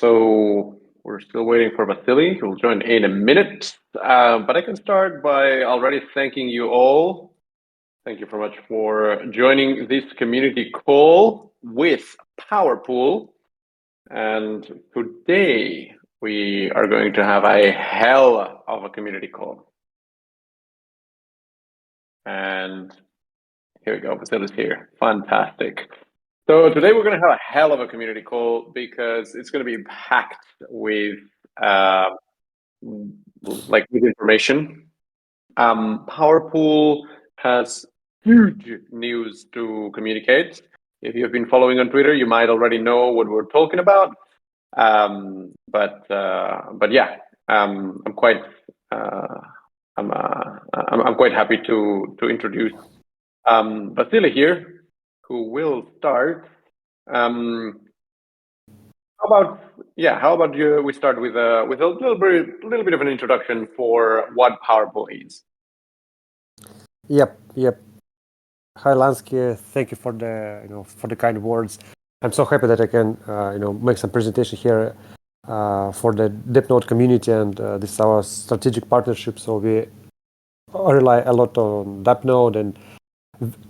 So we're still waiting for Vasily, who will join in a minute. But I can start by already thanking you all. Thank you very much for joining this community call with PowerPool. And today we are going to have a hell of a community call. And here we go, Vasily's here. Fantastic. So today we're going to have a hell of a community call because it's going to be packed with with information. PowerPool has huge news to communicate. If you have been following on Twitter, you might already know what we're talking about. But yeah, I'm quite I'm quite happy to introduce Vasily here, who will start. How about you? We start with a little bit of an introduction for what PowerPool is. Yep. Hi, Lansky. Thank you for the kind words. I'm so happy that I can make some presentation here for the Dappnode community, and this is our strategic partnership. So we rely a lot on Dappnode, and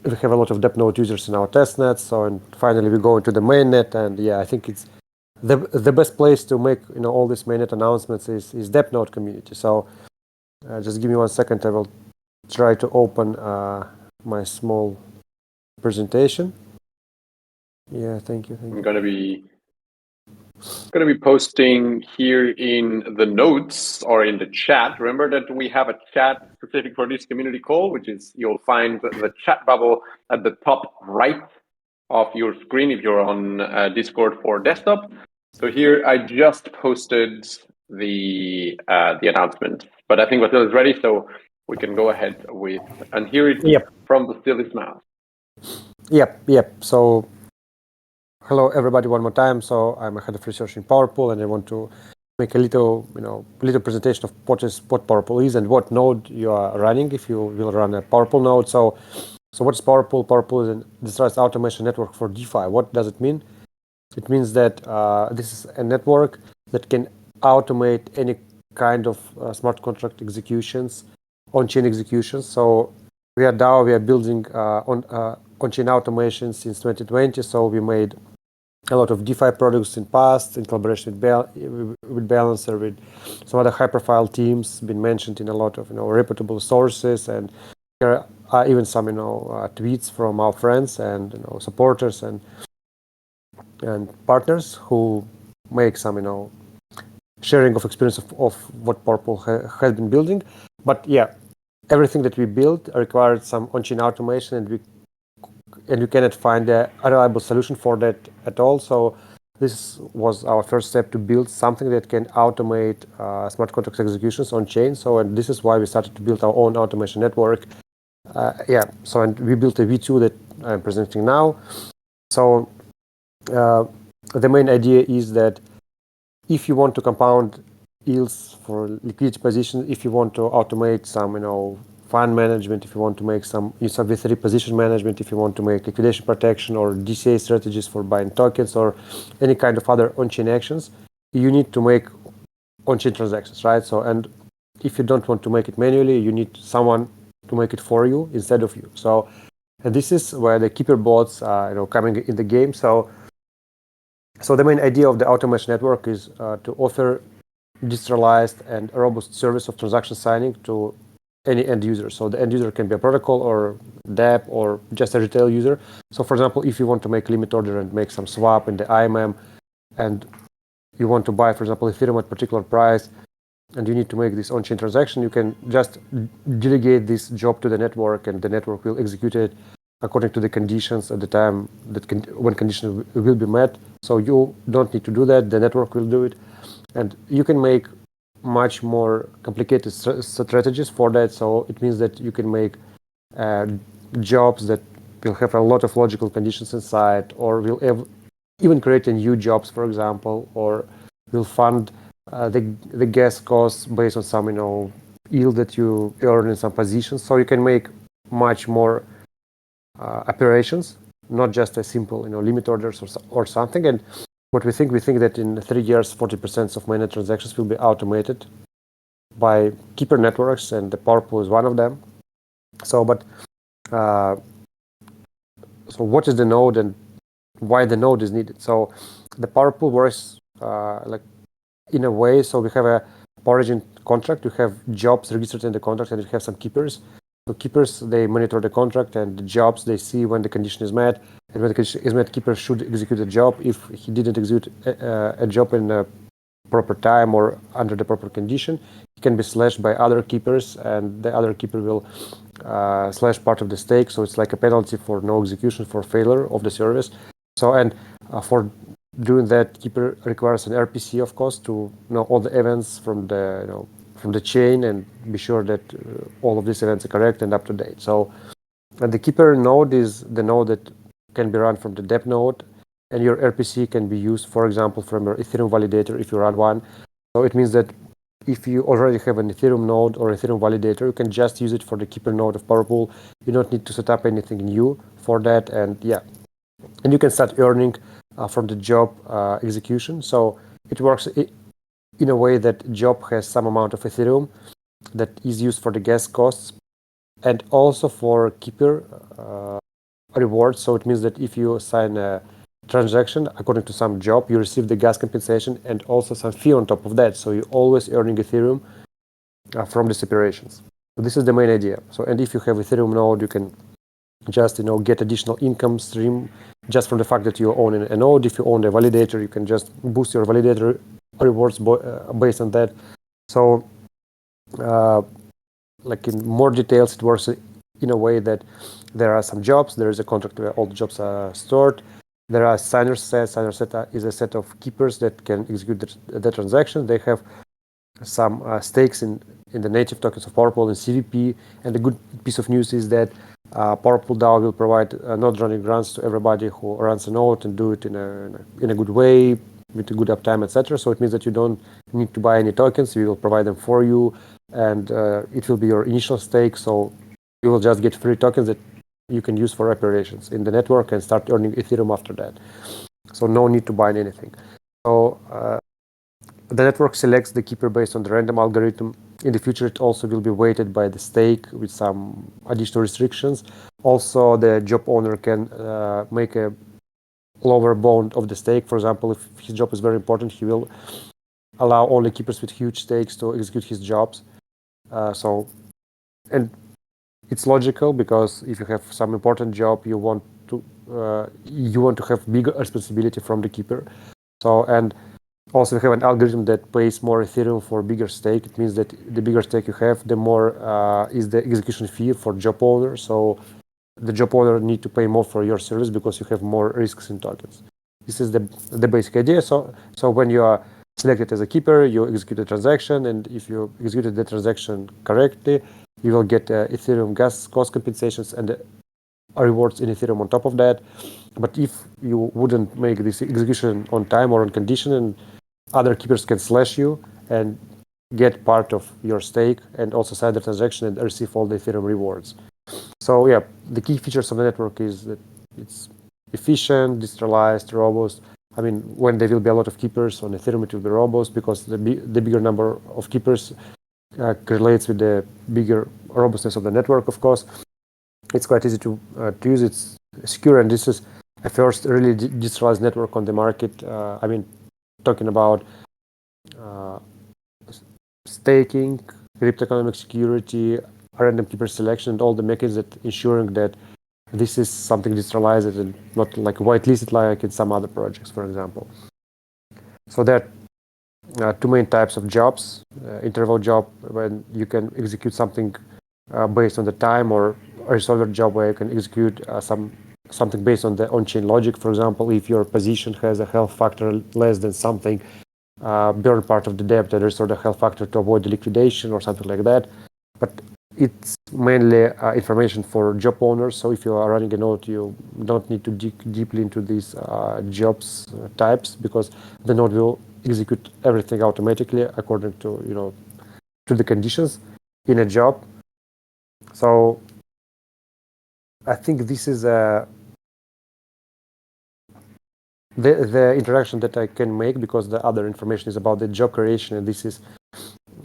we have a lot of Dappnode users in our testnet. So and finally we go into the mainnet, and yeah, I think it's the best place to make all these mainnet announcements is Dappnode community. So just give me 1 second. I will try to open my small presentation. Yeah, thank you. I'm going to be posting here in the notes or in the chat. Remember that we have a chat specific for this community call, which is you'll find the chat bubble at the top right of your screen if you're on Discord for desktop. So here I just posted the announcement, but I think Vasil is ready, so we can go ahead with and hear it from Vasily's mouth. Yep. So hello everybody one more time. So I'm a head of research in PowerPool, and I want to make a little presentation of what PowerPool is and what node you are running if you will run a PowerPool node. So what is PowerPool? PowerPool is a decentralized automation network for DeFi. What does it mean? It means that this is a network that can automate any kind of smart contract executions, on-chain executions. So we are DAO, we are building on-chain automation since 2020. So we made a lot of DeFi products in past in collaboration with Balancer, with some other high-profile teams, been mentioned in a lot of reputable sources, and here are even some tweets from our friends and supporters and partners who make some sharing of experience of what PowerPool has been building. But yeah, everything that we build required some on-chain automation, and you cannot find a reliable solution for that at all. So this was our first step to build something that can automate smart contract executions on chain. So and this is why we started to build our own automation network. So and we built a V2 that I'm presenting now. So the main idea is that if you want to compound yields for liquidity position, if you want to automate some fund management, if you want to make some use of V3 position management, if you want to make liquidation protection or DCA strategies for buying tokens or any kind of other on-chain actions, you need to make on-chain transactions, right? So and if you don't want to make it manually, you need someone to make it for you instead of you. So and this is where the keeper bots are coming in the game. So the main idea of the automation network is to offer decentralized and robust service of transaction signing to any end user. So the end user can be a protocol or dApp or just a retail user. So for example, if you want to make a limit order and make some swap in the IMM, and you want to buy, for example, Ethereum at particular price, and you need to make this on-chain transaction, you can just delegate this job to the network, and the network will execute it according to the conditions at the time when conditions will be met. So you don't need to do that, the network will do it. And you can make much more complicated strategies for that. So it means that you can make jobs that will have a lot of logical conditions inside, or will even create new jobs, for example, or will fund the gas costs based on some yield that you earn in some positions. So you can make much more operations, not just a simple limit orders or something. And what we think that in 3 years, 40% of mainnet transactions will be automated by keeper networks, and the PowerPool is one of them. So what is the node and why the node is needed? So the PowerPool works like in a way. So we have a origin contract, we have jobs registered in the contract, and we have some keepers. So keepers, they monitor the contract, and the jobs, they see when the condition is met, and when the condition is met, keeper should execute a job. If he didn't execute a job in a proper time or under the proper condition, it can be slashed by other keepers, and the other keeper will slash part of the stake. So it's like a penalty for no execution, for failure of the service. So and for doing that, keeper requires an RPC, of course, to know all the events from the chain and be sure that all of these events are correct and up to date. So the keeper node is the node that can be run from the Dappnode, and your RPC can be used, for example, from your Ethereum validator if you run one. So it means that if you already have an Ethereum node or Ethereum validator, you can just use it for the keeper node of PowerPool. You don't need to set up anything new for that, and you can start earning from the job execution. So it works in a way that job has some amount of Ethereum that is used for the gas costs and also for keeper rewards. So it means that if you sign a transaction according to some job, you receive the gas compensation and also some fee on top of that. So you're always earning Ethereum from these operations. So this is the main idea. So, and if you have Ethereum node, you can just get additional income stream just from the fact that you own a node. If you own a validator, you can just boost your validator rewards based on that. So like in more details, it works in a way that there are some jobs, there is a contract where all the jobs are stored, there are signer sets. Signer set is a set of keepers that can execute the transaction. They have some stakes in the native tokens of PowerPool and CVP. And the good piece of news is that PowerPool DAO will provide node running grants to everybody who runs a node and do it in a good way with a good uptime, etc. So it means that you don't need to buy any tokens. We will provide them for you, and it will be your initial stake. So you will just get free tokens that you can use for operations in the network and start earning Ethereum after that. So no need to buy anything. So the network selects the keeper based on the random algorithm. In the future, it also will be weighted by the stake with some additional restrictions. Also, the job owner can make a lower bound of the stake. For example, if his job is very important, he will allow only keepers with huge stakes to execute his jobs. And it's logical, because if you have some important job, you want to have bigger responsibility from the keeper. So, and also we have an algorithm that pays more Ethereum for bigger stake. It means that the bigger stake you have, the more is the execution fee for job owner. So the job owner need to pay more for your service because you have more risks in tokens. This is the basic idea. So when you are selected as a keeper, you execute a transaction, and if you executed the transaction correctly, you will get Ethereum gas cost compensations and rewards in Ethereum on top of that. But if you wouldn't make this execution on time or on condition, and other keepers can slash you and get part of your stake and also sign the transaction and receive all the Ethereum rewards. So the key features of the network is that it's efficient, decentralized, robust. I mean, when there will be a lot of keepers on Ethereum, it will be robust, because the bigger number of keepers correlates with the bigger robustness of the network, of course. It's quite easy to use. It's secure, and this is a first really decentralized network on the market. I mean, talking about staking, cryptoeconomic security, random keeper selection, and all the mechanisms that ensuring that this is something decentralized and not like whitelisted like in some other projects, for example. So there are two main types of jobs. Interval job, when you can execute something based on the time, or a resolver job where you can execute something based on the on-chain logic. For example, if your position has a health factor less than something, burn part of the debt and restore the health factor to avoid the liquidation or something like that. But it's mainly information for job owners. So if you are running a node, you don't need to dig deeply into these jobs types, because the node will execute everything automatically according to to the conditions in a job. So I think this is the interaction that I can make, because the other information is about the job creation, and this is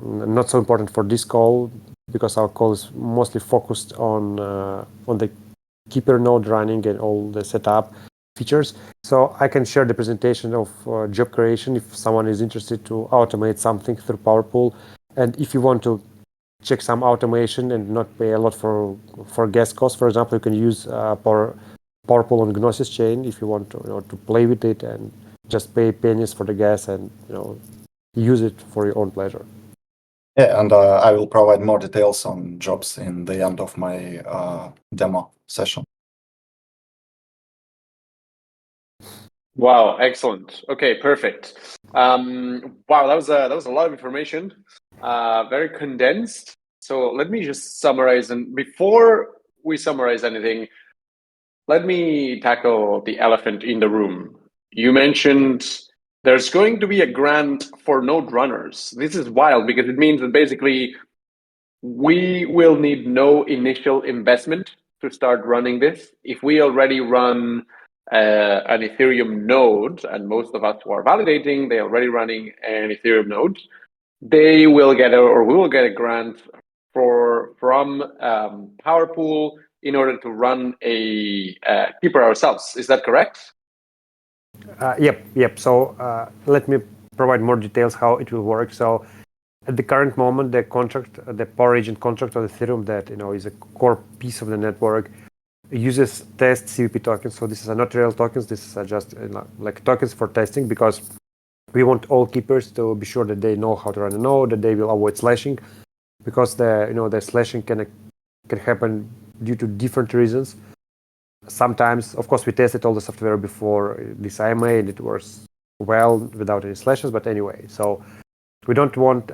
not so important for this call, because our call is mostly focused on the keeper node running and all the setup features. So I can share the presentation of job creation if someone is interested to automate something through PowerPool. And if you want to check some automation and not pay a lot for gas costs, for example, you can use PowerPool on Gnosis chain if you want to, to play with it and just pay pennies for the gas and use it for your own pleasure. Yeah, and I will provide more details on jobs in the end of my demo session. Wow, excellent. Okay, perfect. Wow, that was a lot of information, very condensed. So let me just summarize, and before we summarize anything, let me tackle the elephant in the room. You mentioned there's going to be a grant for node runners. This is wild because it means that basically we will need no initial investment to start running this. If we already run an Ethereum node, and most of us who are validating, they're already running an Ethereum node, they will get or we will get a grant from PowerPool in order to run a keeper ourselves. Is that correct? Yep. So let me provide more details how it will work. So at the current moment, the contract, the Power Agent contract on Ethereum, that is a core piece of the network, uses test CVP tokens. So this is not real tokens. This is just like tokens for testing, because we want all keepers to be sure that they know how to run a node, that they will avoid slashing, because the slashing can happen due to different reasons. Sometimes, of course, we tested all the software before this AMA and it works well without any slashes. But anyway, so we don't want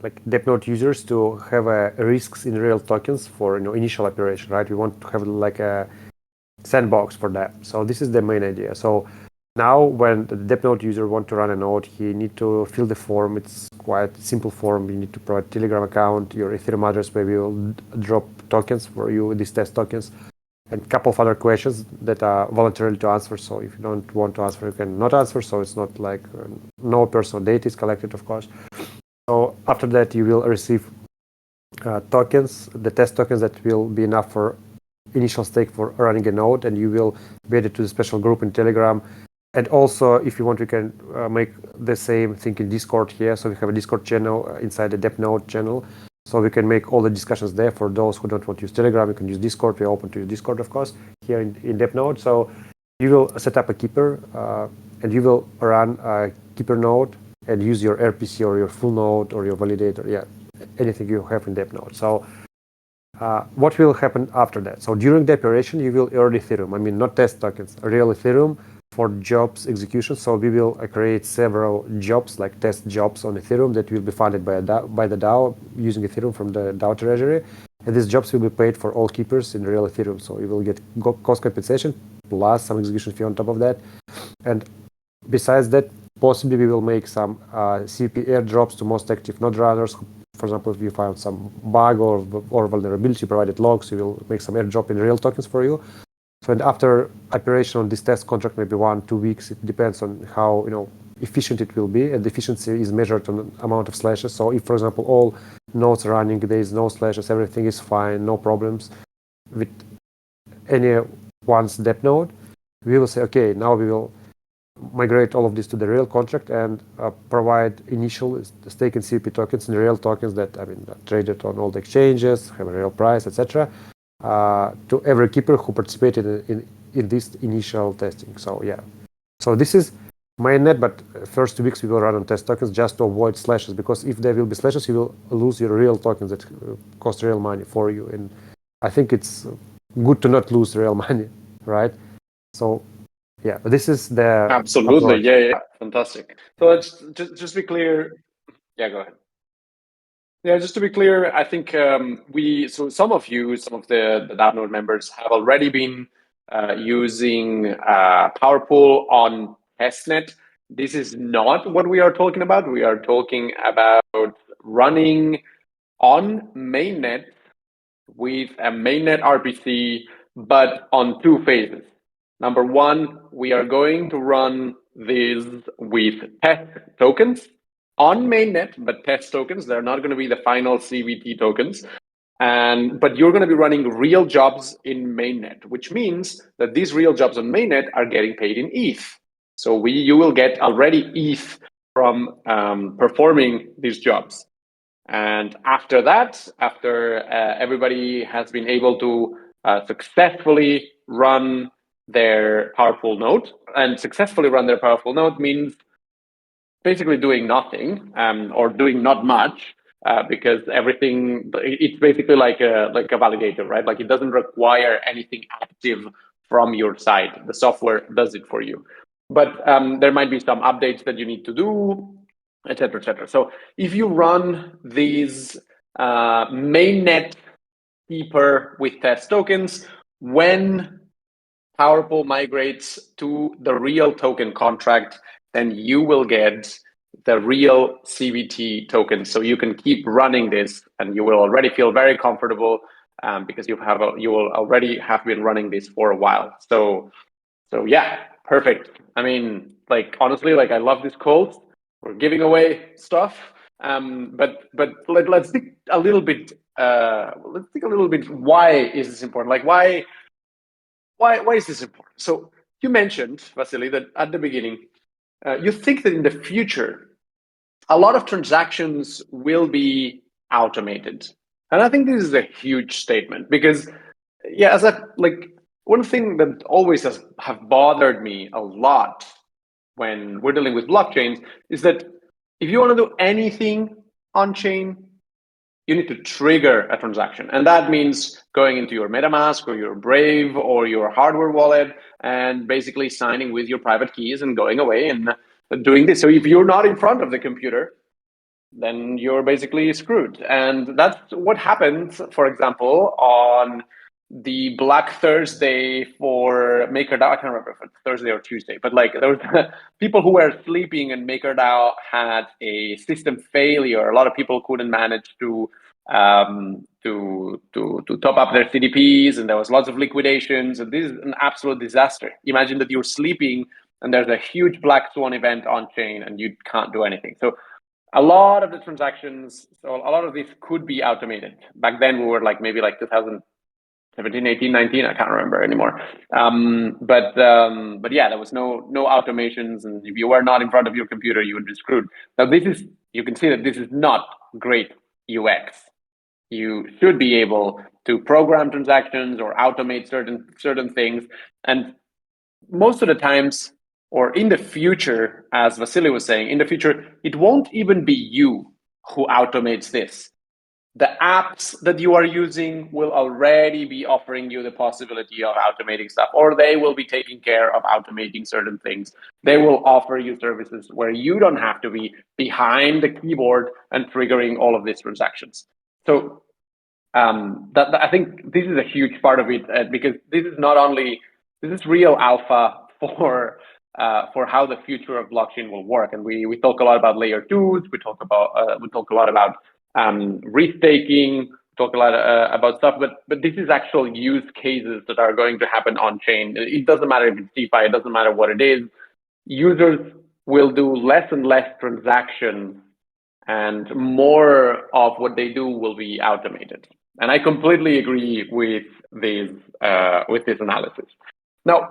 like Dappnode users to have risks in real tokens for initial operation, right? We want to have like a sandbox for that. So this is the main idea. So now when the Dappnode user want to run a node, he need to fill the form. It's quite a simple form. You need to provide Telegram account, your Ethereum address, where we will drop tokens for you, these test tokens, and a couple of other questions that are voluntarily to answer. So if you don't want to answer, you can not answer. So it's not like no personal data is collected, of course. So after that, you will receive tokens, the test tokens that will be enough for initial stake for running a node, and you will be added to the special group in Telegram. And also, if you want, we can make the same thing in Discord here. So we have a Discord channel inside the Dappnode channel. So we can make all the discussions there. For those who don't want to use Telegram, you can use Discord. We're open to use Discord, of course, here in Dappnode. So you will set up a keeper, and you will run a keeper node and use your RPC or your full node or your validator, anything you have in Dappnode. So what will happen after that? So during the operation, you will earn Ethereum. I mean, not test tokens, real Ethereum for jobs execution. So we will create several jobs, like test jobs on Ethereum, that will be funded by the DAO using Ethereum from the DAO treasury. And these jobs will be paid for all keepers in real Ethereum. So you will get cost compensation plus some execution fee on top of that. And besides that, possibly we will make some CP airdrops to most active node runners. For example, if you found some bug or vulnerability, provided logs, you will make some airdrop in real tokens for you. So, and after operation on this test contract, maybe 1-2 weeks, it depends on how efficient it will be, and the efficiency is measured on amount of slashes. So if, for example, all nodes are running, there is no slashes, everything is fine, no problems with any one's Dappnode, we will say, okay, now we will migrate all of this to the real contract and provide initial stake in CP tokens and real tokens that are traded on all the exchanges, have a real price, etc. To every keeper who participated in this initial testing. So this is mainnet, but first 2 weeks we will run on test tokens just to avoid slashes, because if there will be slashes, you will lose your real tokens that cost real money for you. And I think it's good to not lose real money, right? So this is the absolutely approach. yeah, fantastic. So let's just be clear. Yeah, go ahead. Yeah, just to be clear, I think some of the Dappnode members have already been using PowerPool on testnet. This is not what we are talking about. We are talking about running on mainnet with a mainnet RPC, but on 2 phases. Number one, we are going to run these with test tokens on mainnet, but test tokens. They're not going to be the final CVT tokens. But you're going to be running real jobs in mainnet, which means that these real jobs on mainnet are getting paid in ETH. So you will get already ETH from performing these jobs. And after that, after everybody has been able to successfully run their PowerPool node, and successfully run their PowerPool node means basically doing nothing or doing not much, because everything, it's basically like a validator, right? Like it doesn't require anything active from your side. The software does it for you. But there might be some updates that you need to do, etc., etc. So if you run these mainnet keeper with test tokens, when PowerPool migrates to the real token contract, then you will get the real CVT token. So you can keep running this, and you will already feel very comfortable because you will already have been running this for a while. So yeah, perfect. I mean, like honestly, like I love this code. We're giving away stuff, but let's think a little bit. Why is this important? Like why is this important? So you mentioned, Vasily, that at the beginning, you think that in the future, a lot of transactions will be automated. And I think this is a huge statement because, yeah, one thing that always have bothered me a lot when we're dealing with blockchains is that if you want to do anything on chain, you need to trigger a transaction. And that means going into your MetaMask or your Brave or your hardware wallet and basically signing with your private keys and going away and doing this. So if you're not in front of the computer, then you're basically screwed. And that's what happened, for example, on the Black Thursday for MakerDAO. I can't remember if it's Thursday or Tuesday, but like there was people who were sleeping, and MakerDAO had a system failure. A lot of people couldn't manage to top up their CDPs, and there was lots of liquidations. And this is an absolute disaster. Imagine that you're sleeping and there's a huge black swan event on chain, and you can't do anything. So a lot of the transactions, so a lot of this could be automated. Back then we were like maybe like 2017, 18, 19, I can't remember anymore. But yeah, there was no automations, and if you were not in front of your computer, you would be screwed. Now you can see that this is not great UX. You should be able to program transactions or automate certain things, and most of the times, or in the future, as Vasily was saying, in the future, it won't even be you who automates this. The apps that you are using will already be offering you the possibility of automating stuff, or they will be taking care of automating certain things. They will offer you services where you don't have to be behind the keyboard and triggering all of these transactions. So I think this is a huge part of it, because this is real alpha for how the future of blockchain will work. And we talk a lot about layer twos. We talk a lot about restaking. Talk a lot about stuff, but this is actual use cases that are going to happen on chain. It doesn't matter if it's DeFi. It doesn't matter what it is. Users will do less and less transactions, and more of what they do will be automated. And I completely agree with this analysis. Now,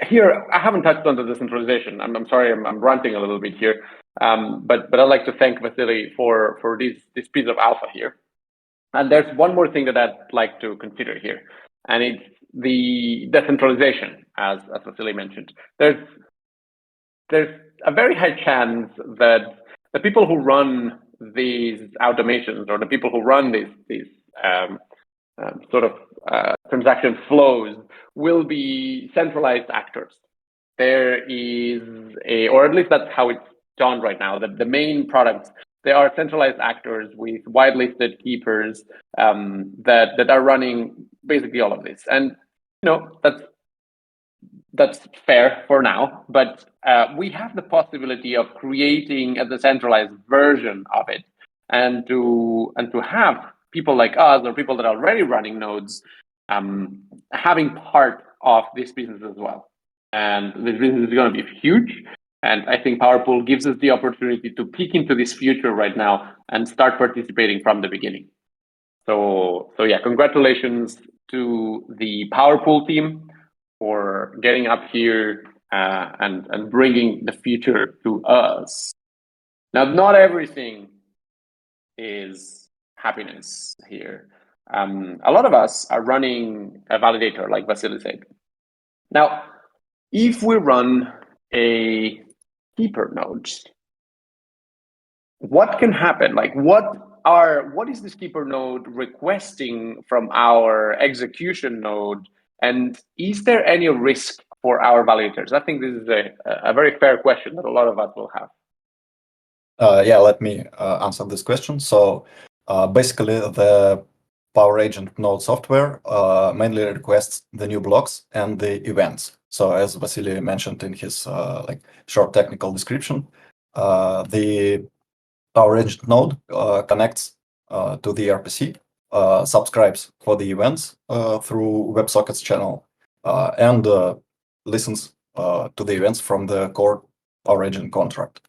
here I haven't touched on the decentralization. I'm sorry, I'm ranting a little bit here, but I'd like to thank Vasily for this piece of alpha here. And there's one more thing that I'd like to consider here, and it's the decentralization, as Vasily mentioned. There's a very high chance that the people who run these automations, or the people who run these transaction flows, will be centralized actors. There is or at least that's how it's done right now, that the main products, they are centralized actors with whitelisted keepers that are running basically all of this. And that's fair for now, but we have the possibility of creating a decentralized version of it, and to have people like us, or people that are already running nodes, having part of this business as well. And this business is going to be huge. And I think PowerPool gives us the opportunity to peek into this future right now and start participating from the beginning. So yeah, congratulations to the PowerPool team for getting up here and bringing the future to us. Now, not everything is happiness here. A lot of us are running a validator, like Vasily said. Now, if we run a keeper node, what can happen? Like, what is this keeper node requesting from our execution node? And is there any risk for our validators? I think this is a very fair question that a lot of us will have. Yeah, let me answer this question. So basically, the Power Agent node software mainly requests the new blocks and the events. So as Vasily mentioned in his short technical description, the Power Agent node connects to the RPC, subscribes for the events through WebSockets channel, and listens to the events from the core Power Agent contract.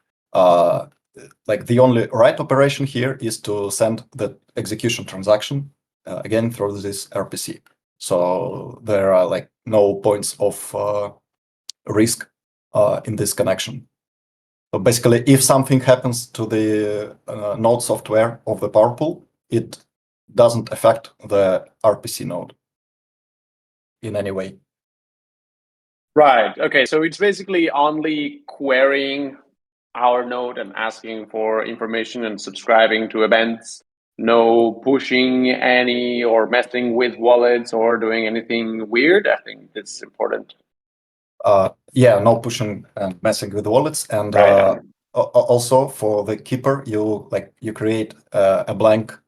Like the only write operation here is to send the execution transaction again through this RPC. So there are like no points of risk in this connection. So basically, if something happens to the node software of the PowerPool, it doesn't affect the RPC node in any way. Right. Okay. So it's basically only querying our node and asking for information and subscribing to events, no pushing any or messing with wallets or doing anything weird. I think this is important. Yeah, no pushing and messing with wallets, and Right. Also for the keeper, you create a blank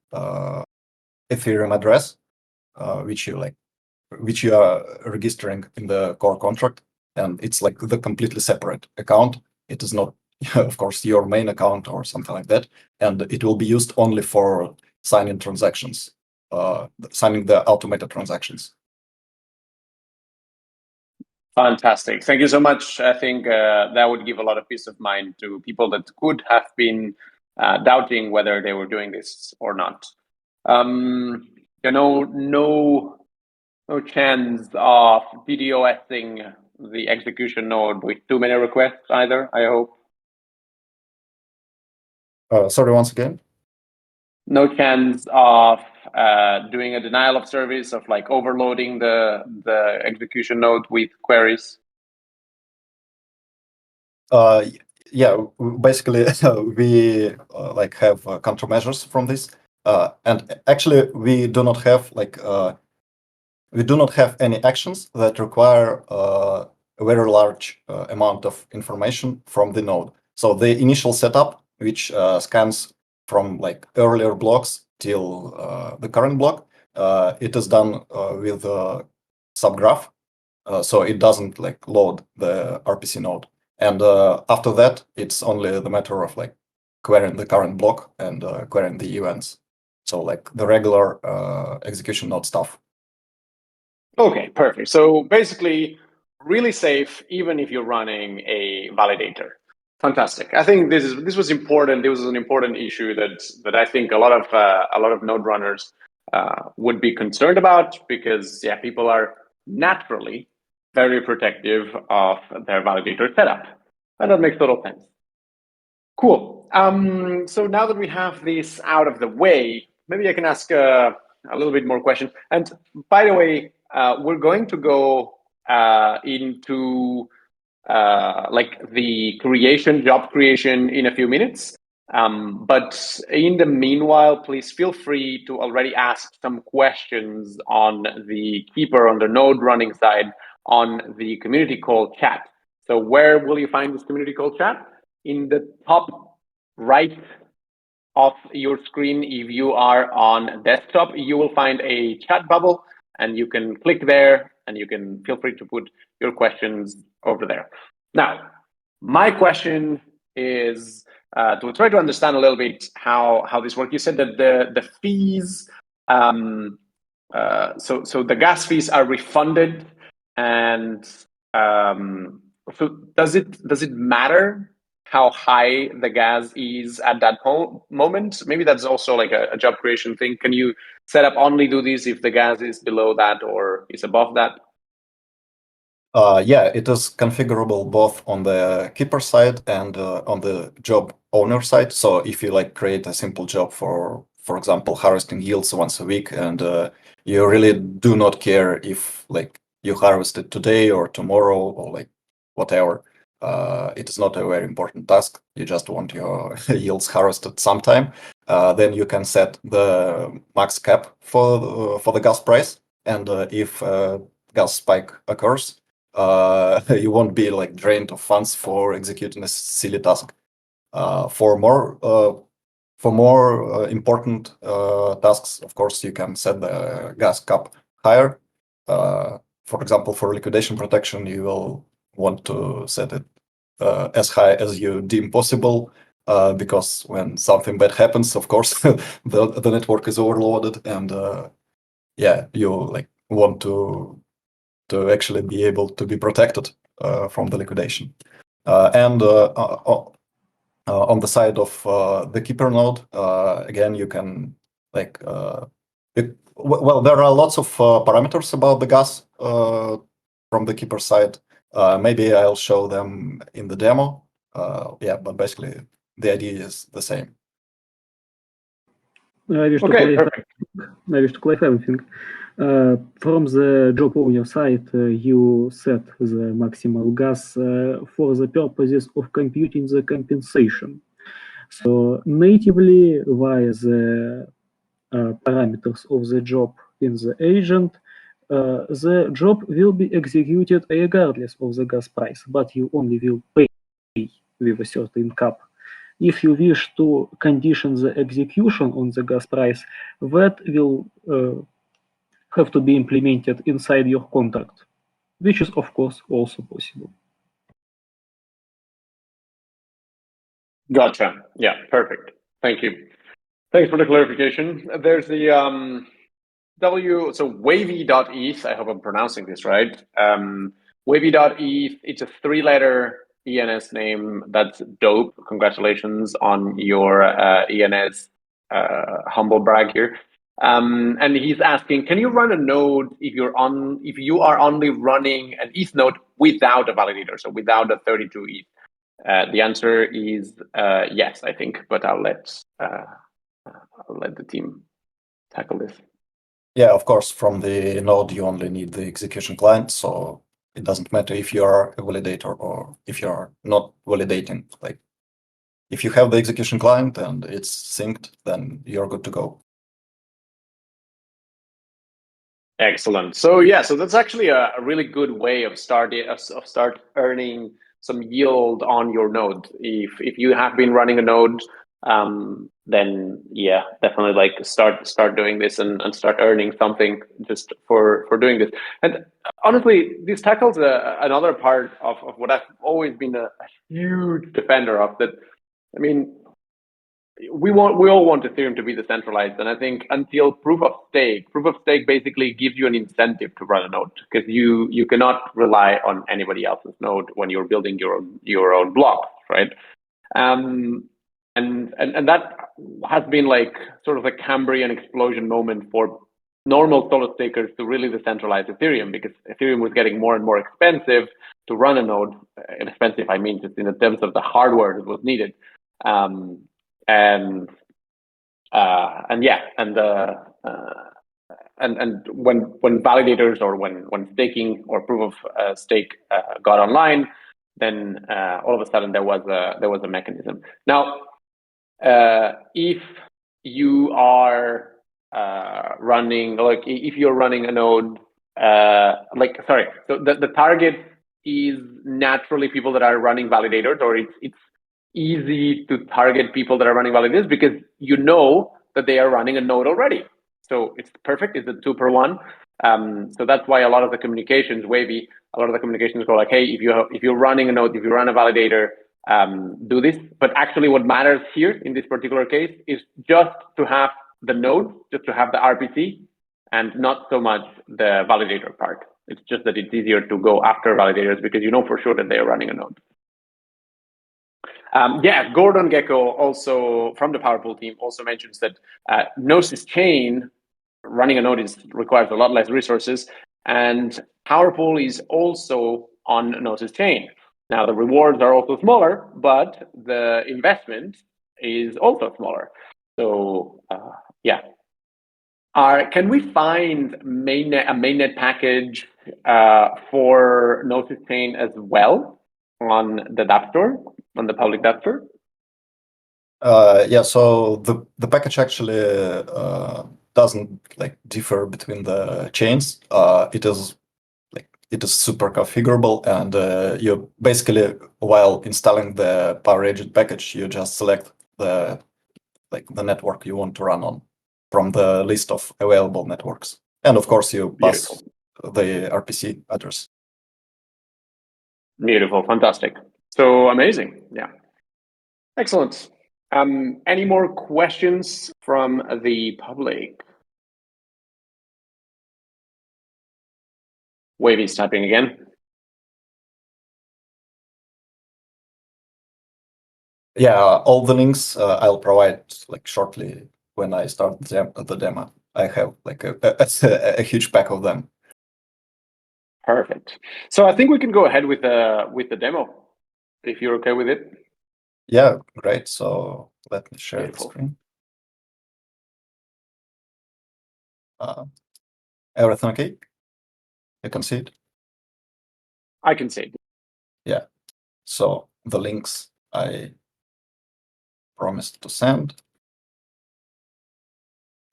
Ethereum address, which you are registering in the core contract, and it's like the completely separate account. It is not, of course, your main account or something like that, and it will be used only for signing transactions, signing the automated transactions. Fantastic. Thank you so much. I think that would give a lot of peace of mind to people that could have been doubting whether they were doing this or not. No chance of DDoSing the execution node with too many requests either, I hope. Sorry, once again. No chance of doing a denial of service, of like overloading the execution node with queries. Yeah, basically we have countermeasures from this, and actually we do not have any actions that require a very large amount of information from the node. So the initial setup, which scans from like earlier blocks till the current block, it is done with a subgraph, so it doesn't like load the RPC node. And after that, it's only the matter of like querying the current block and querying the events. So like the regular execution node stuff. Okay, perfect. So basically, really safe, even if you're running a validator. Fantastic. I think this was important. This was an important issue that I think a lot of node runners would be concerned about, because yeah, people are naturally very protective of their validator setup, and that makes total sense. Cool. So now that we have this out of the way, maybe I can ask a little bit more questions. And by the way, we're going to go into like the job creation in a few minutes. But in the meanwhile, please feel free to already ask some questions on the keeper, on the node running side, on the community call chat. So where will you find this community call chat? In the top right of your screen, if you are on desktop, you will find a chat bubble, and you can click there and you can feel free to put your questions over there. Now, my question is to try to understand a little bit how this works. You said that the fees, so the gas fees are refunded, And so does it matter how high the gas is at that moment? Maybe that's also like a job creation thing. Can you set up only do this if the gas is below that or is above that? Yeah, it is configurable both on the keeper side and on the job owner side. So if you like create a simple job for example, harvesting yields once a week, and you really do not care if like you harvest it today or tomorrow or like whatever, it is not a very important task. You just want your yields harvested sometime. Then you can set the max cap for the gas price, and if gas spike occurs, you won't be like drained of funds for executing a silly task. For more important tasks, of course, you can set the gas cap higher. For example, for liquidation protection, you will want to set it as high as you deem possible, because when something bad happens, of course, the network is overloaded, and yeah, you like want to actually be able to be protected from the liquidation. And on the side of the keeper node, again, you can like well, there are lots of parameters about the gas from the keeper side. Maybe I'll show them in the demo. Yeah, but basically the idea is the same. I wish to clarify everything. From the job owner side, you set the maximal gas for the purposes of computing the compensation. So natively, via the parameters of the job in the agent, the job will be executed regardless of the gas price, but you only will pay with a certain cap. If you wish to condition the execution on the gas price, that will have to be implemented inside your contract, which is of course also possible. Gotcha. Yeah, perfect. Thank you. Thanks for the clarification. There's the wavy.eth. I hope I'm pronouncing this right. Wavy.eth. It's a 3-letter ENS name. That's dope. Congratulations on your ENS humble brag here. And he's asking, can you run a node if you are only running an ETH node without a validator, so without a 32 ETH? The answer is yes, I think, but I'll let the team tackle this. Yeah, of course, from the node, you only need the execution client, so it doesn't matter if you are a validator or if you are not validating. Like, if you have the execution client and it's synced, then you're good to go. Excellent. So yeah, so that's actually a really good way of start earning some yield on your node. If you have been running a node, then yeah, definitely like start doing this and start earning something just for doing this. And honestly, this tackles another part of what I've always been a huge defender of. That, I mean, we all want Ethereum to be decentralized, and I think until proof of stake basically gives you an incentive to run a node, because you cannot rely on anybody else's node when you're building your own blocks, right? And that has been like sort of a Cambrian explosion moment for normal solo stakers to really decentralize Ethereum, because Ethereum was getting more and more expensive to run a node. Expensive, I mean, just in the terms of the hardware that was needed. And when validators or when staking or proof of stake got online, then all of a sudden there was a mechanism. Now, if you are running, like if you're running a node, so the target is naturally people that are running validators, or it's easy to target people that are running validators because you know that they are running a node already. So it's perfect. It's a 2-for-1. So that's why a lot of the communications, Wavy, go like, hey, if you're running a node, if you run a validator, do this. But actually what matters here in this particular case is just to have the node, just to have the RPC, and not so much the validator part. It's just that it's easier to go after validators because you know for sure that they are running a node. Yeah, Gordon Gecko also from the PowerPool team also mentions that Gnosis chain running a node requires a lot less resources, and PowerPool is also on Gnosis chain. Now the rewards are also smaller, but the investment is also smaller. So yeah. Can we find a mainnet package for Gnosis chain as well on the Dappnode, on the public Dappnode? Yeah, so the package actually doesn't like differ between the chains. It is super configurable, and you basically, while installing the Power Agent package, you just select the network you want to run on from the list of available networks, and of course you pass the RPC address. Beautiful, fantastic. So amazing, yeah, excellent. Any more questions from the public? Wavy's typing again. Yeah, all the links I'll provide like shortly when I start the demo. I have like a huge pack of them. Perfect. So I think we can go ahead with the demo, if you're okay with it. Yeah, great. So let me share Beautiful. the screen. Everything okay? You can see it? I can see it. Yeah. So the links I promised to send.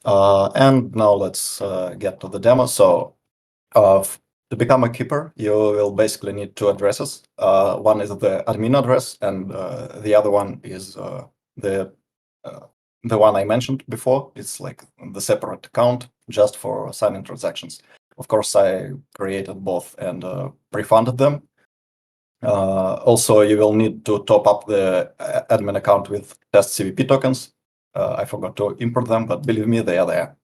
And now let's get to the demo. So to become a keeper, you will basically need two addresses. One is the admin address, and the other one is the one I mentioned before. It's like the separate account just for signing transactions. Of course, I created both and pre-funded them. Also, you will need to top up the admin account with test CVP tokens. I forgot to import them, but believe me, they are there.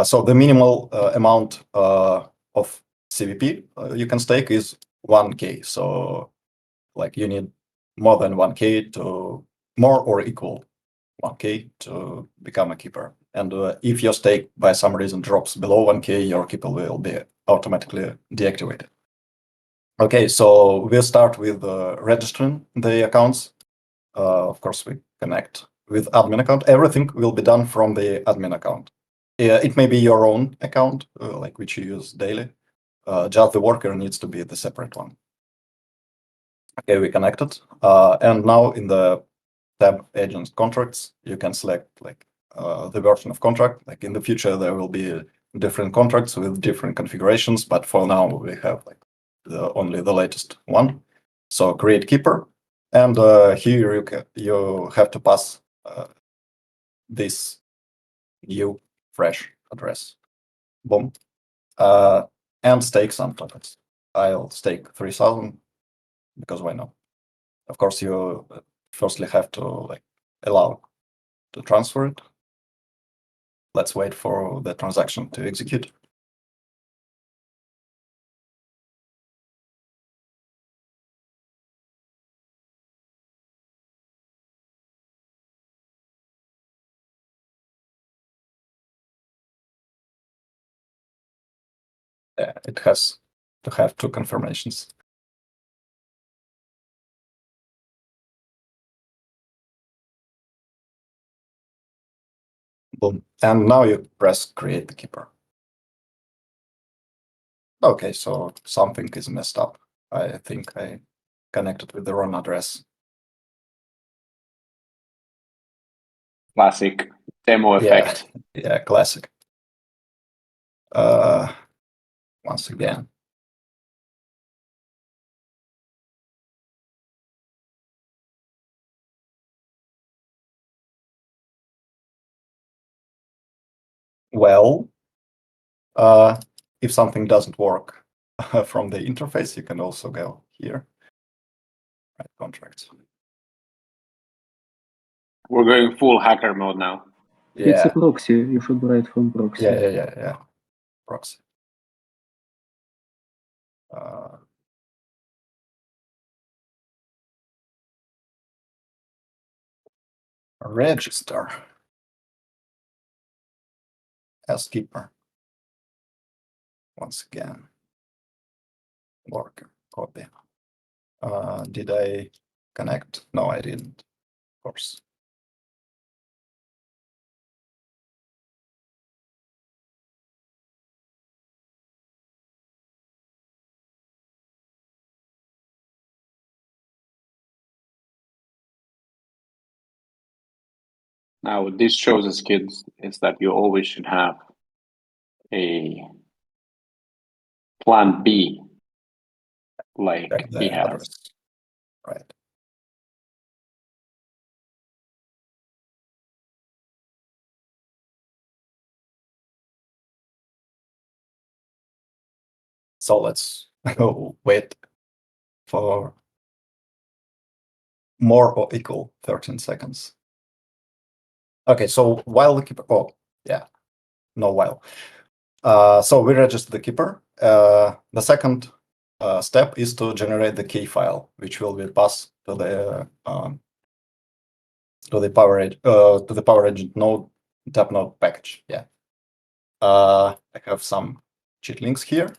So the minimal amount of CVP you can stake is 1K. So like you need more than 1K to more or equal 1K to become a keeper. And if your stake by some reason drops below 1K, your keeper will be automatically deactivated. Okay, so we'll start with registering the accounts. Of course, we connect with admin account. Everything will be done from the admin account. It may be your own account, like which you use daily. Just the worker needs to be the separate one. Okay, we connected. And now in the tab agents contracts, you can select like the version of contract. Like in the future, there will be different contracts with different configurations, but for now we have like only the latest one. So create keeper, and here you have to pass this new fresh address. Boom. And stake some tokens. I'll stake 3,000 because why not? Of course, you firstly have to like allow to transfer it. Let's wait for the transaction to execute. Yeah, it has to have two confirmations. Boom. And now you press create the keeper. Okay, so something is messed up. I think I connected with the wrong address. Classic demo effect. Yeah, classic. Once again. Well, if something doesn't work from the interface, you can also go here. Write contracts. We're going full hacker mode now. Yeah. It's a proxy. You should write from proxy. Yeah. Proxy. register as keeper. Once again, worker copy. Did I connect? No, I didn't, of course. Now, what this shows us, kids, is that you always should have a plan B, like Check he the has. address. Right. So let's wait for more or equal 13 seconds. Okay, so while the keeper, oh, yeah, no while. So we register the keeper. The second step is to generate the key file, which will be passed to the Power Agent node Dappnode package. Yeah. I have some cheat links here.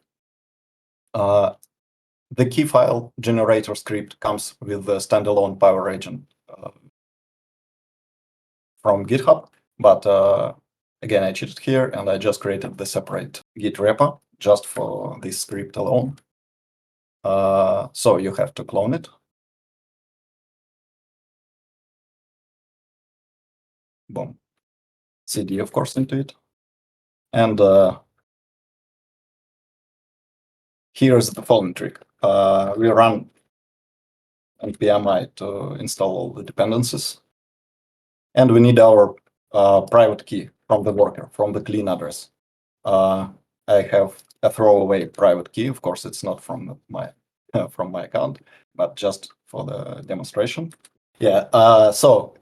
The key file generator script comes with the standalone Power Agent from GitHub, but again, I cheated here and I just created the separate Git repo just for this script alone. So you have to clone it. Boom. CD, of course, into it. And here's the following trick. We run npmi to install all the dependencies. And we need our private key from the worker, from the clean address. I have a throwaway private key. Of course, it's not from my account, but just for the demonstration. Yeah. So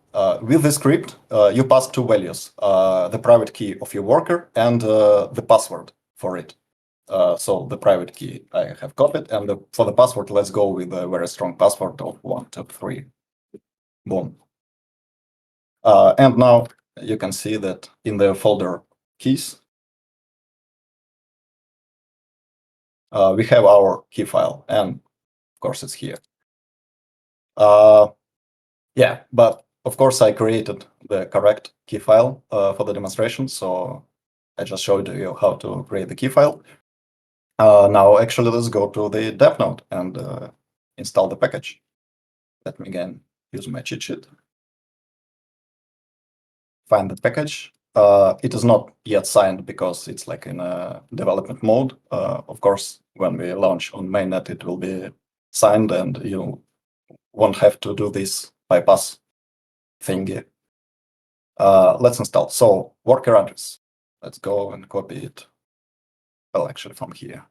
with the script, you pass two values: the private key of your worker and the password for it. So the private key I have copied, and for the password, let's go with a very strong password of 1, 2, 3. Boom. And now you can see that in the folder keys, we have our key file, and of course it's here. Yeah, but of course I created the correct key file for the demonstration, so I just showed you how to create the key file. Now actually let's go to the Dappnode and install the package. Let me again use my cheat sheet. Find the package. It is not yet signed because it's like in a development mode. Of course, when we launch on mainnet, it will be signed and you won't have to do this bypass thingy. Let's install. So worker address. Let's go and copy it. Well, actually from here.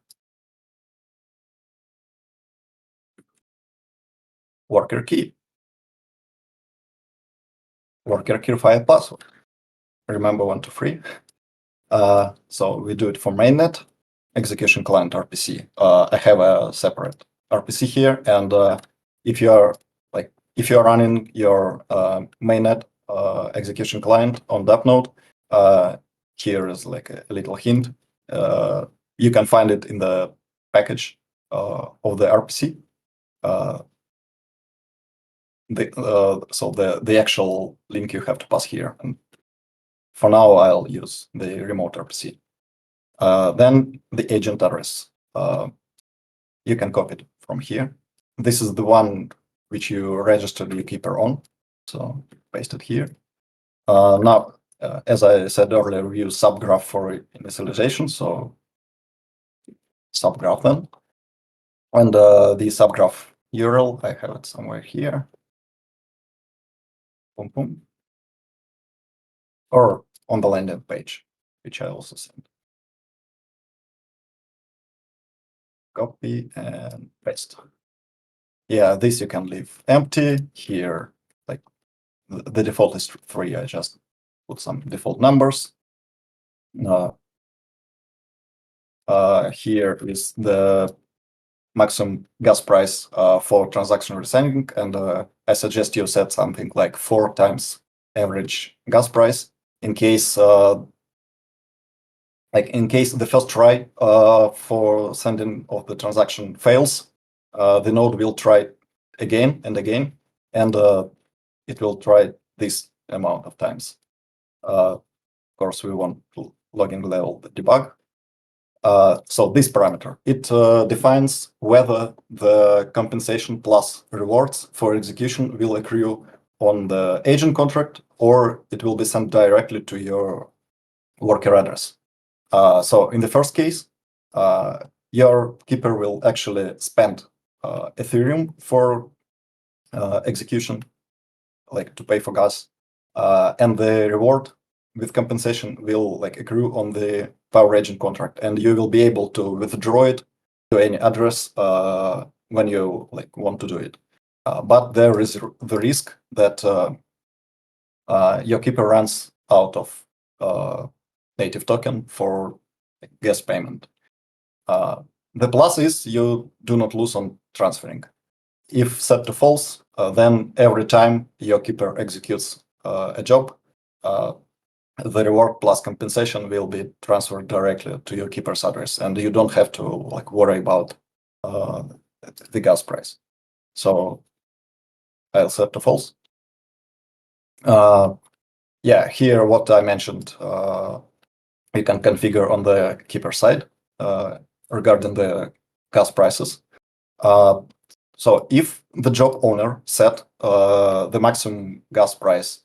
Worker key. Worker key file password. Remember 1, 2, 3. So we do it for mainnet, execution client RPC. I have a separate RPC here, and if you are running your mainnet execution client on Dappnode, here is like a little hint. You can find it in the package of the RPC. So the actual link you have to pass here. And for now, I'll use the remote RPC. Then the agent address. You can copy it from here. This is the one which you registered your keeper on. So paste it here. Now, as I said earlier, we use subgraph for initialization. So subgraph then. And the subgraph URL, I have it somewhere here. Boom, boom. Or on the landing page, which I also sent. Copy and paste. Yeah, this you can leave empty here. Like the default is 3. I just put some default numbers. Here is the maximum gas price for transaction resending, and I suggest you set something like 4 times average gas price in case in case the first try for sending of the transaction fails, the node will try again and again, and it will try this amount of times. Of course, we want logging level debug. So this parameter, it defines whether the compensation plus rewards for execution will accrue on the agent contract or it will be sent directly to your worker address. So in the first case, your keeper will actually spend Ethereum for execution, like to pay for gas, and the reward with compensation will accrue on the Power Agent contract, and you will be able to withdraw it to any address when you want to do it. But there is the risk that your keeper runs out of native token for gas payment. The plus is you do not lose on transferring. If set to false, then every time your keeper executes a job, the reward plus compensation will be transferred directly to your keeper's address, and you don't have to worry about the gas price. So I'll set to false. Yeah, here what I mentioned, you can configure on the keeper side regarding the gas prices. So if the job owner set the maximum gas price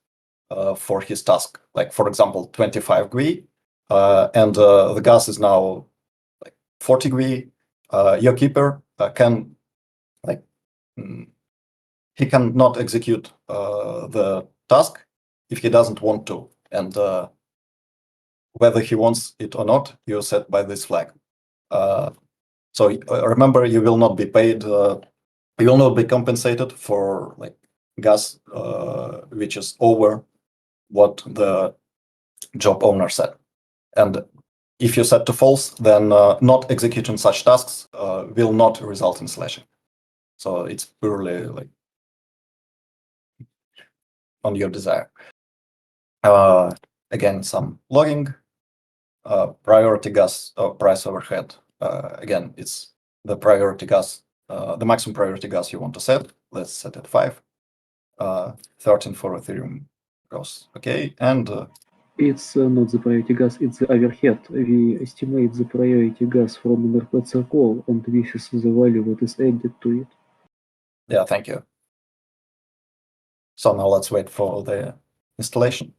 for his task, like for example 25 GUI, and the gas is now 40 GUI, your keeper can he can not execute the task if he doesn't want to, and whether he wants it or not, you set by this flag. So remember, you will not be paid. You will not be compensated for gas which is over what the job owner said. And if you set to false, then not executing such tasks will not result in slashing. So it's purely on your desire. Again, some logging, priority gas price overhead. Again, it's the priority gas, the maximum priority gas you want to set. Let's set it 5. 13 for Ethereum goes okay, and It's not the priority gas, it's the overhead. We estimate the priority gas from an RPC call, and this is the value that is added to it. yeah, thank you. So now let's wait for the installation.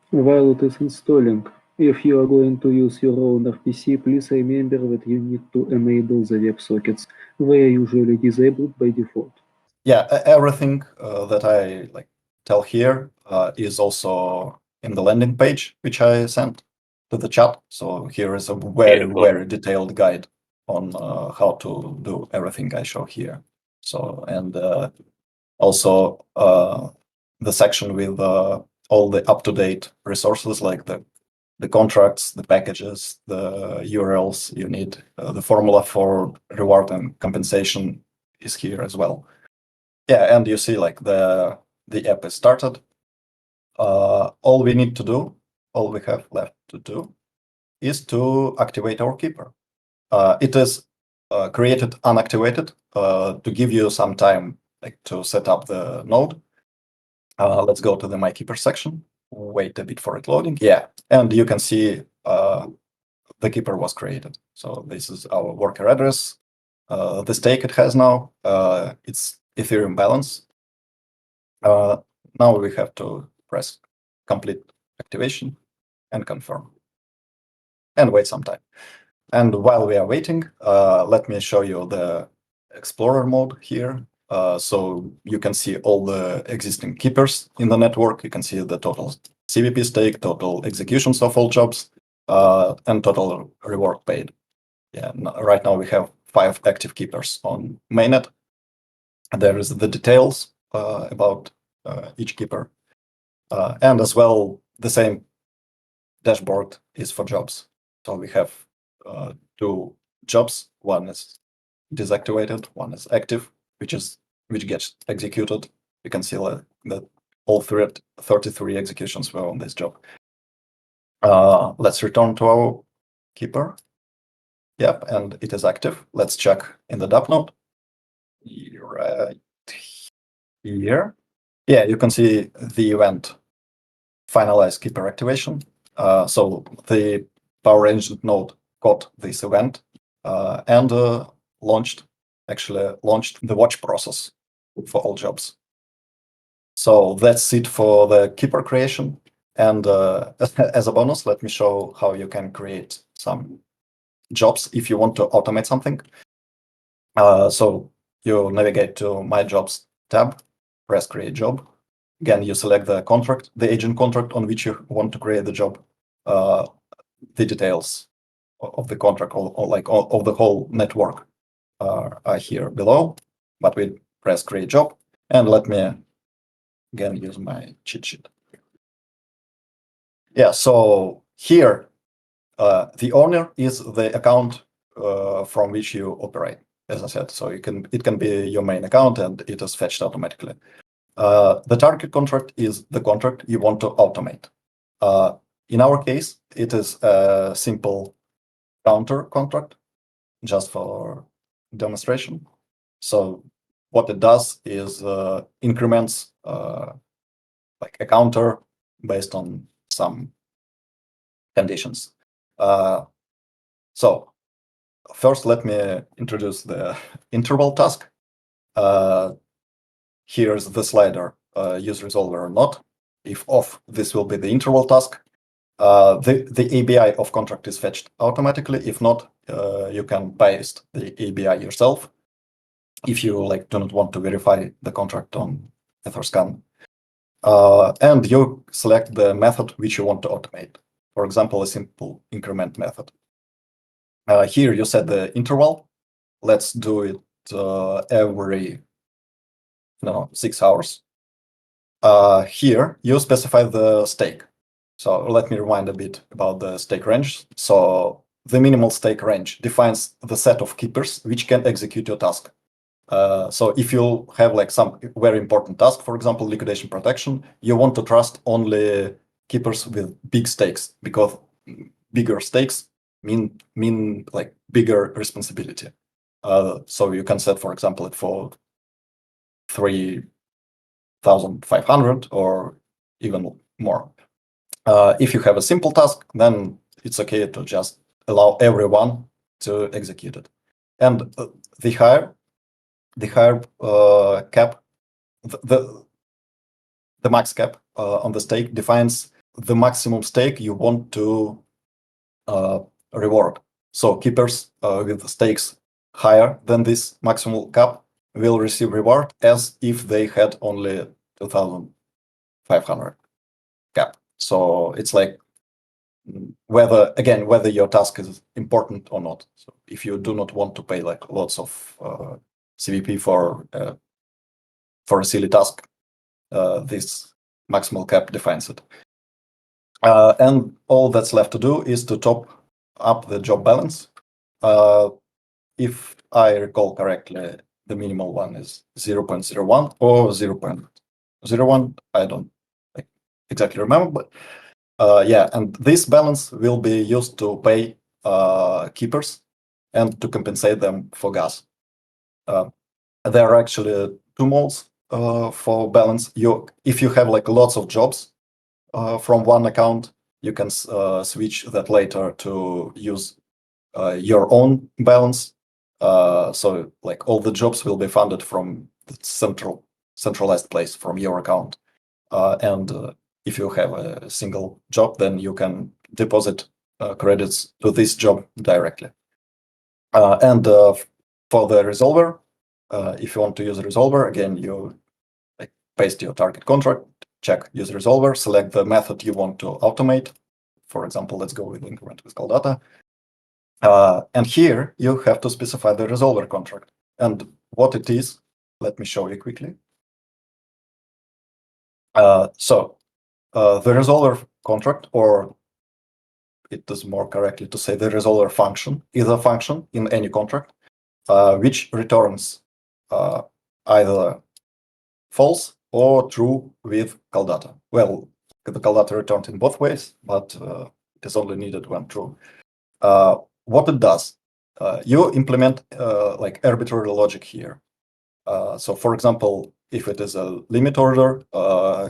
While it is installing, if you are going to use your own RPC, please remember that you need to enable the WebSockets. They are usually disabled by default. Yeah, everything that I tell here is also in the landing page, which I sent to the chat. So here is a very detailed guide on how to do everything I show here. So, and also the section with all the up-to-date resources, like the contracts, the packages, the URLs you need. The formula for reward and compensation is here as well. Yeah, and you see the app is started. All we need to do, all we have left to do, is to activate our keeper. It is created unactivated to give you some time to set up the node. Let's go to the My Keeper section. Wait a bit for it loading. Yeah, and you can see the keeper was created. So this is our worker address. The stake it has now, it's Ethereum balance. Now we have to press complete activation and confirm and wait some time. And while we are waiting, let me show you the Explorer mode here. So you can see all the existing keepers in the network. You can see the total CVP stake, total executions of all jobs, and total reward paid. Yeah, right now we have 5 active keepers on mainnet. There is the details about each keeper, and as well the same dashboard is for jobs. So we have 2 jobs. One is deactivated, one is active, which gets executed. You can see that all 33 executions were on this job. Let's return to our keeper. Yep, and it is active. Let's check in the Dappnode. Right here. Yeah, you can see the event finalize keeper activation. So the Power Agent node got this event and launched the watch process for all jobs. So that's it for the keeper creation. And as a bonus, let me show how you can create some jobs if you want to automate something. So you navigate to My Jobs tab, press Create Job. Again, you select the contract, the agent contract on which you want to create the job. The details of the contract or of the whole network are here below, but we press Create Job. And let me again use my cheat sheet. Yeah, so here the owner is the account from which you operate, as I said. So it can be your main account and it is fetched automatically. The target contract is the contract you want to automate. In our case, it is a simple counter contract, just for demonstration. So what it does is increments like a counter based on some conditions. So first, let me introduce the interval task. Here's the slider, use resolver or not. If off, this will be the interval task. The ABI of contract is fetched automatically. If not, you can paste the ABI yourself if you do not want to verify the contract on Etherscan. And you select the method which you want to automate. For example, a simple increment method. Here you set the interval. Let's do it every 6 hours. Here you specify the stake. So let me rewind a bit about the stake range. So the minimal stake range defines the set of keepers which can execute your task. So if you have some very important task, for example, liquidation protection, you want to trust only keepers with big stakes, because bigger stakes mean bigger responsibility. So you can set, for example, it for 3,500 or even more. If you have a simple task, then it's okay to just allow everyone to execute it. And the higher cap, the max cap on the stake defines the maximum stake you want to reward. So keepers with stakes higher than this maximal cap will receive reward as if they had only 2,500 cap. So it's whether your task is important or not. So if you do not want to pay lots of CVP for a silly task, this maximal cap defines it. And all that's left to do is to top up the job balance. If I recall correctly, the minimal one is 0.01 or 0.01. I don't exactly remember, but yeah, and this balance will be used to pay keepers and to compensate them for gas. There are actually two modes for balance. If you have lots of jobs from one account, you can switch that later to use your own balance. So all the jobs will be funded from the centralized place from your account. And if you have a single job, then you can deposit credits to this job directly. And for the resolver, if you want to use a resolver, again, you paste your target contract, check use resolver, select the method you want to automate. For example, let's go with increment with call data. And here you have to specify the resolver contract. And what it is, let me show you quickly. So the resolver contract, or it is more correctly to say the resolver function, is a function in any contract which returns either false or true with call data. Well, the call data returned in both ways, but it is only needed when true. What it does, you implement like arbitrary logic here. So for example, if it is a limit order,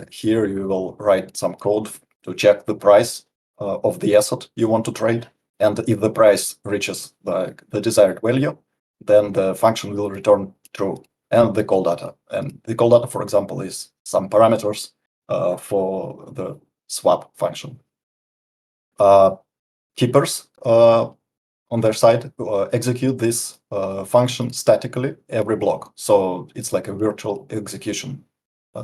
here you will write some code to check the price of the asset you want to trade. And if the price reaches the desired value, then the function will return true and the call data. And the call data, for example, is some parameters for the swap function. Keepers on their side execute this function statically every block. So it's like a virtual execution.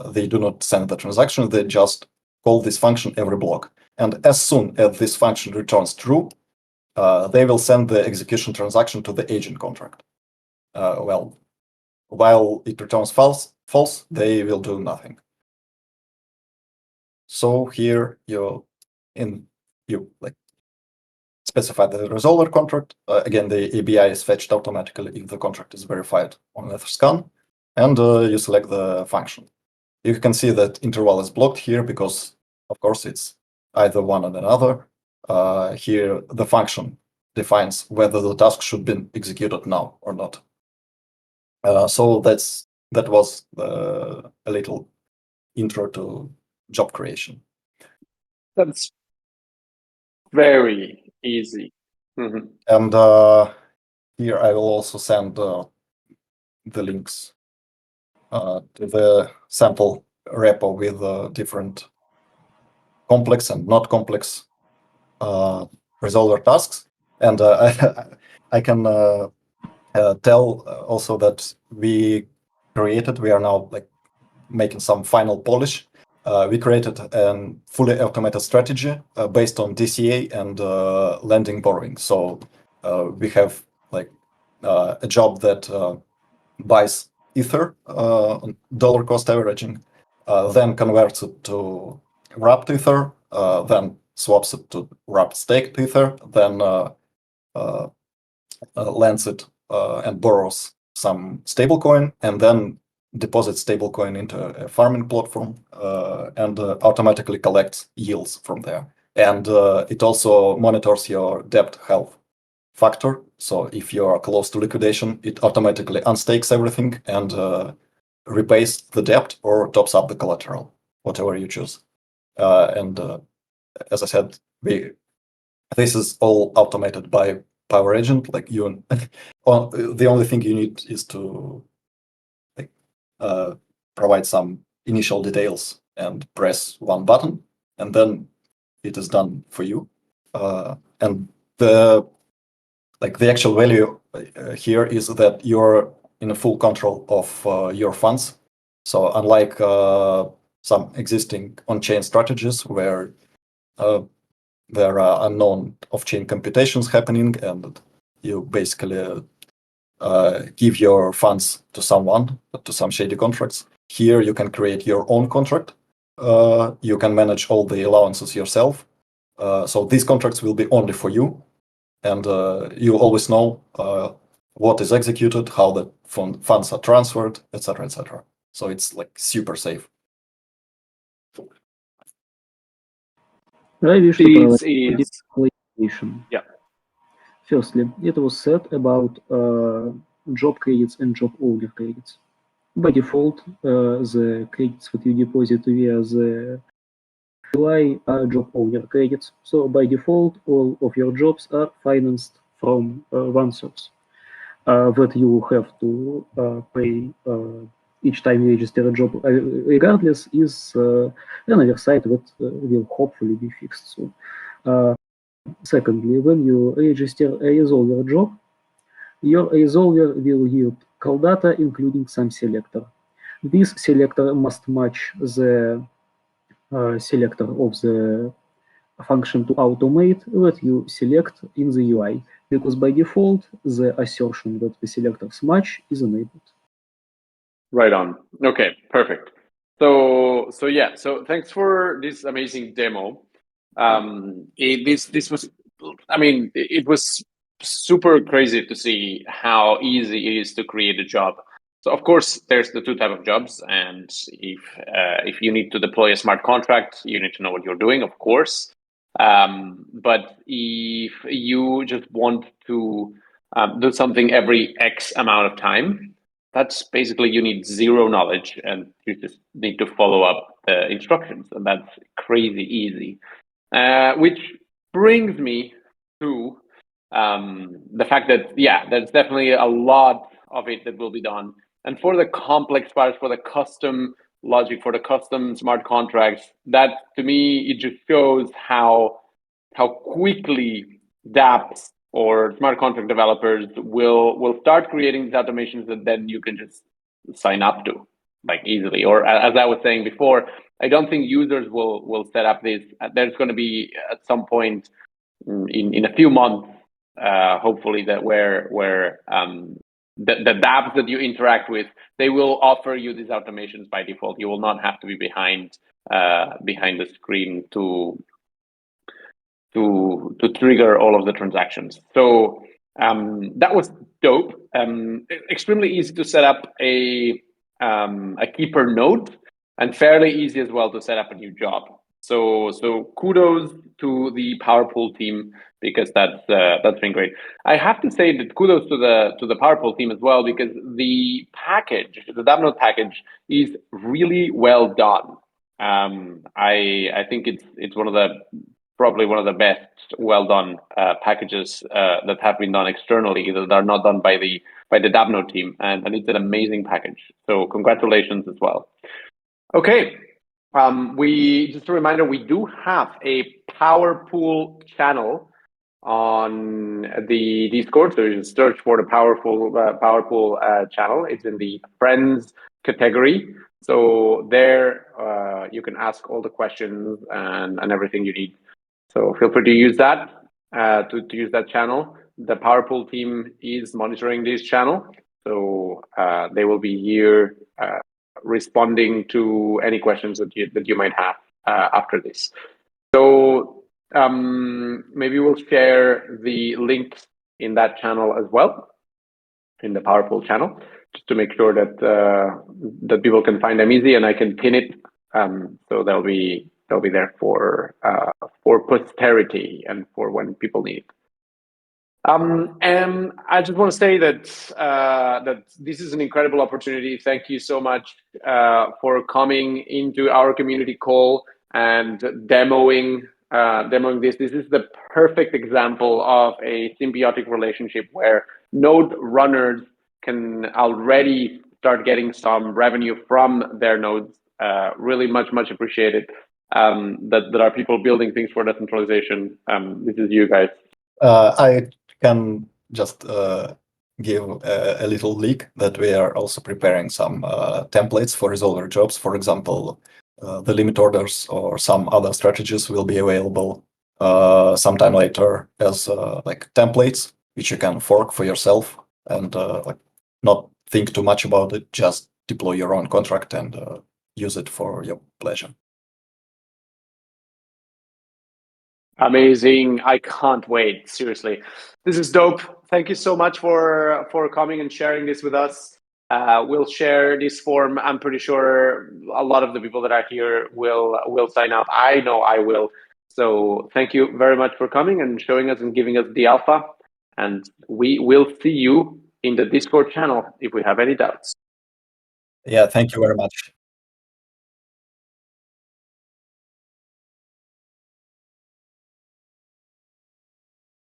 They do not send the transaction, they just call this function every block. And as soon as this function returns true, they will send the execution transaction to the agent contract. Well, while it returns false, they will do nothing. So here you like specify the resolver contract. Again, the ABI is fetched automatically if the contract is verified on Etherscan, and you select the function. You can see that interval is blocked here because, of course, it's either one or another. Here, the function defines whether the task should be executed now or not. So that was a little intro to job creation. That's very easy. Mm-hmm. And here I will also send the links to the sample repo with different complex and not complex resolver tasks. And I can tell also that we are now like making some final polish. We created a fully automated strategy based on DCA and lending borrowing. So we have like a job that buys Ether on dollar cost averaging, then converts it to wrapped Ether, then swaps it to wrapped staked Ether, then lends it and borrows some stablecoin, and then deposits stablecoin into a farming platform and automatically collects yields from there. And it also monitors your debt health factor. So if you're close to liquidation, it automatically unstakes everything and repays the debt or tops up the collateral, whatever you choose. And as I said, this is all automated by Power Agent. Like you, the only thing you need is to provide some initial details and press one button, and then it is done for you. And the actual value here is that you're in a full control of your funds. So unlike some existing on-chain strategies where there are unknown off-chain computations happening and you basically give your funds to someone, to some shady contracts. Here you can create your own contract. You can manage all the allowances yourself. So these contracts will be only for you. And you always know what is executed, how the funds are transferred, etc., etc. So it's like super safe. I wish to provide Is clarification. yeah. Firstly, it was said about job credits and job owner credits. By default, the credits that you deposit via the UI are job owner credits. So by default, all of your jobs are financed from one source that you have to pay each time you register a job. Regardless, is another site that will hopefully be fixed soon. Secondly, when you register a resolver job, your resolver will yield call data, including some selector. This selector must match the selector of the function to automate that you select in the UI, because by default, the assertion that the selectors match is enabled. Right on. Okay, perfect. So yeah. So thanks for this amazing demo. This was, I mean, it was super crazy to see how easy it is to create a job. So of course, there's the two type of jobs, and if you need to deploy a smart contract, you need to know what you're doing, of course. But if you just want to do something every X amount of time, that's basically you need zero knowledge, and you just need to follow up the instructions, and that's crazy easy. Which brings me to the fact that, yeah, there's definitely a lot of it that will be done. And for the complex parts, for the custom logic, for the custom smart contracts, that to me, it just shows how quickly dApps or smart contract developers will start creating these automations that then you can just sign up to, like, easily. Or as I was saying before, I don't think users will set up this. There's going to be at some point in a few months, hopefully, that where the dApps that you interact with, they will offer you these automations by default. You will not have to be behind the screen to trigger all of the transactions. So that was dope. Extremely easy to set up a keeper node, and fairly easy as well to set up a new job. So kudos to the PowerPool team, because that's been great. I have to say that kudos to the PowerPool team as well, because the package, the Dappnode package, is really well done. I think it's probably one of the best well done packages that have been done externally, that are not done by the Dappnode team, and it's an amazing package. So congratulations as well. Okay, just a reminder, we do have a PowerPool channel on the Discord, so you just search for the PowerPool channel. It's in the Friends category. So there you can ask all the questions and everything you need. So feel free to use that, to use that channel. The PowerPool team is monitoring this channel, so they will be here responding to any questions that you might have after this. So maybe we'll share the links in that channel as well, in the PowerPool channel, just to make sure that that people can find them easy, and I can pin it, so they'll be there for posterity and for when people need it. And I just want to say that that this is an incredible opportunity. Thank you so much for coming into our community call and demoing this. This is the perfect example of a symbiotic relationship where node runners can already start getting some revenue from their nodes. Really much appreciated. That there are people building things for decentralization. This is you guys. I can just give a little leak that we are also preparing some templates for resolver jobs. For example, the limit orders or some other strategies will be available sometime later as like templates, which you can fork for yourself and like not think too much about it. Just deploy your own contract and use it for your pleasure. Amazing. I can't wait. Seriously. This is dope. Thank you so much for coming and sharing this with us. We'll share this form. I'm pretty sure a lot of the people that are here will sign up. I know I will. So thank you very much for coming and showing us and giving us the alpha. And we will see you in the Discord channel if we have any doubts. Yeah, thank you very much.